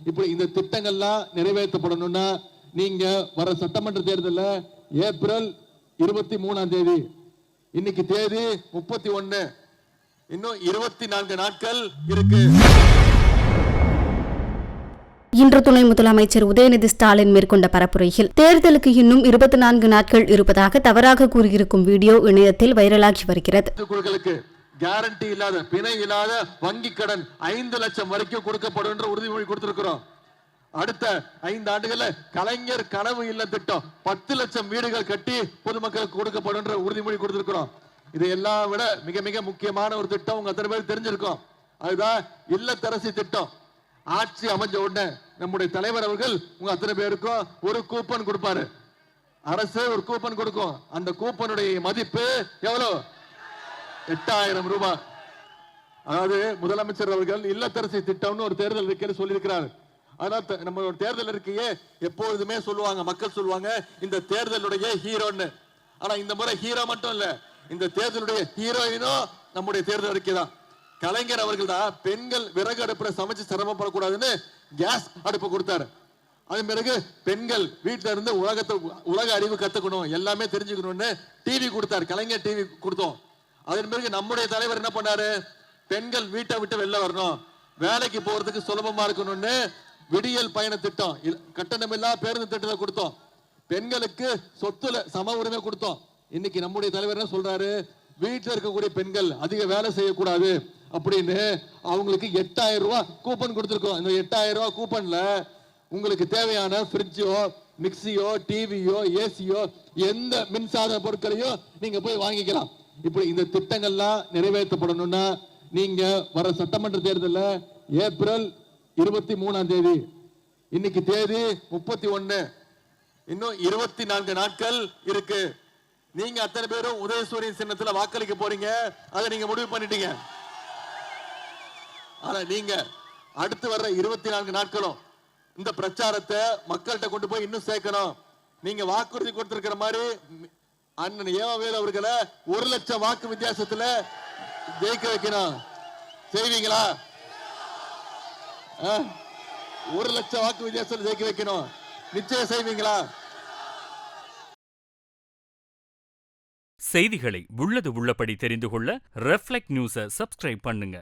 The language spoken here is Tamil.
இப்படி இந்த திட்டங்கள்லாம் நிறைவேற்றப்படணும்னா நீங்க வர சட்டமன்ற தேர்தலில் ஏப்ரல் 23ஆம் தேதி, இன்னைக்கு தேதி 31, இன்னும் 24 நாட்கள் இருக்கு. இன்று துணை முதலமைச்சர் உதயநிதி ஸ்டாலின் மேற்கொண்ட பரப்புரையில் தேர்தலுக்கு இன்னும் 24 நாட்கள் இருப்பதாக தவறாக கூறியிருக்கும் வீடியோ இணையத்தில் வைரலாகி வருகிறது. கேரண்டி இல்லாத, பிணை இல்லாத வங்கி கடன் 5 லட்சம் வரைக்கும் கொடுக்கப்படும் என்ற உறுதிமொழி கொடுத்திருக்கிறோம். அடுத்த 5 ஆண்டுகள்ல கலைஞர் கனவு இல்ல திட்டம் 10 லட்சம் வீடுகள் கட்டி பொதுமக்களுக்கு கொடுக்கப்படும் என்ற உறுதிமொழி கொடுத்திருக்கிறோம். இது எல்லாம் விட மிக மிக முக்கியமான ஒரு திட்டம் உங்க அத்தனை பேர் தெரிஞ்சிருக்கோம். அதுதான் இல்லத்தரசி திட்டம். ஆட்சி அமைஞ்ச உடனே நம்முடைய தலைவர் அவர்கள் உங்க அத்தனை பேருக்கும் ஒரு கூப்பன் கொடுப்பாரு. அரசு ஒரு கூப்பன் கொடுக்கும். அந்த கூப்பனுடைய மதிப்பு எவ்வளவு? 8000 ரூபாய். அதாவது முதலமைச்சர் அவர்கள் இல்லத்தரசி திட்டம்னு ஒரு தேர்தல் அறிக்கையில் சொல்லியிருக்கிறார். அதனால நம்ம தேர்தல் அறிக்கையே எப்பொழுதுமே சொல்லுவாங்க, மக்கள் சொல்லுவாங்க இந்த தேர்தலுடைய ஹீரோன்னு. ஆனா இந்த முறை ஹீரோ மட்டும் இல்ல, இந்த தேர்தலுடைய ஹீரோயினும் நம்முடைய தேர்தல் அறிக்கை தான். கலைஞர் அவர்கள் தான் பெண்கள் விறகு அடுப்புல சமைச்சு சிரமப்படக்கூடாதுன்னு கேஸ் அடுப்பு கொடுத்தாரு. அதன் பிறகு பெண்கள் வீட்டுல இருந்து உலக அறிவு கத்துக்கணும், எல்லாமே தெரிஞ்சுக்கணும்னு டிவி கொடுத்தாரு. கலைஞர் டிவி கொடுத்தோம். அதன் பிறகு நம்முடைய தலைவர் என்ன பண்ணாரு? பெண்கள் வீட்டை விட்டு வெளில வரணும், வேலைக்கு போறதுக்கு சுலபமா இருக்கணும்னு விடியல் பயண திட்டம், கட்டணமில்லா பேருந்து திட்டத்தை கொடுத்தோம். பெண்களுக்கு சொத்துல சம உரிமை கொடுத்தோம். இன்னைக்கு நம்முடைய தலைவர் என்ன சொல்றாரு? வீட்டில் இருக்கக்கூடிய பெண்கள் அதிக வேலை செய்யக்கூடாது அப்படின்னு அவங்களுக்கு 8000 ரூபாய் கூப்பன் கொடுத்திருக்கோம். இந்த 8000 ரூபாய் கூப்பன்ல உங்களுக்கு தேவையான ஃப்ரிட்ஜோ, மிக்சியோ, டிவியோ, ஏசியோ, எந்த மின்சார பொருட்களையோ நீங்க போய் வாங்கிக்கலாம். இப்படி இந்த திட்டங்கள்லாம் நிறைவேற்றப்படணும்னா நீங்க வர சட்டமன்ற தேர்தலில் ஏப்ரல் 23ஆம் தேதி, இன்னைக்கு தேதி 31, இன்னும் 24 நாட்கள் இருக்கு. நீங்க அத்தனை பேரும் உதயசூரியன் சின்னத்துல வாக்களிக்க போறீங்க. அதை நீங்க முடிவு பண்ணிட்டீங்க. ஆனா நீங்க அடுத்து வர்ற 24 நாட்களும் இந்த பிரச்சாரத்தை மக்கள்கிட்ட கொண்டு போய் இன்னும் சேர்க்கணும். நீங்க வாக்குறுதி கொடுத்திருக்கிற மாதிரி அண்ணன் ஏவவேல் அவர்களை 1 லட்சம் வாக்கு வித்தியாசத்துல ஜெயிக்க வைக்கணும். செய்வீங்களா? 1 லட்சம் வாக்கு வித்தியாசத்துல ஜெயிக்க வைக்கணும். நிச்சயம் செய்வீங்களா? செய்திகளை உள்ளது உள்ளபடி தெரிந்து கொள்ள ரெஃப்ளெக்ட் நியூஸை சப்ஸ்கிரைப் பண்ணுங்க.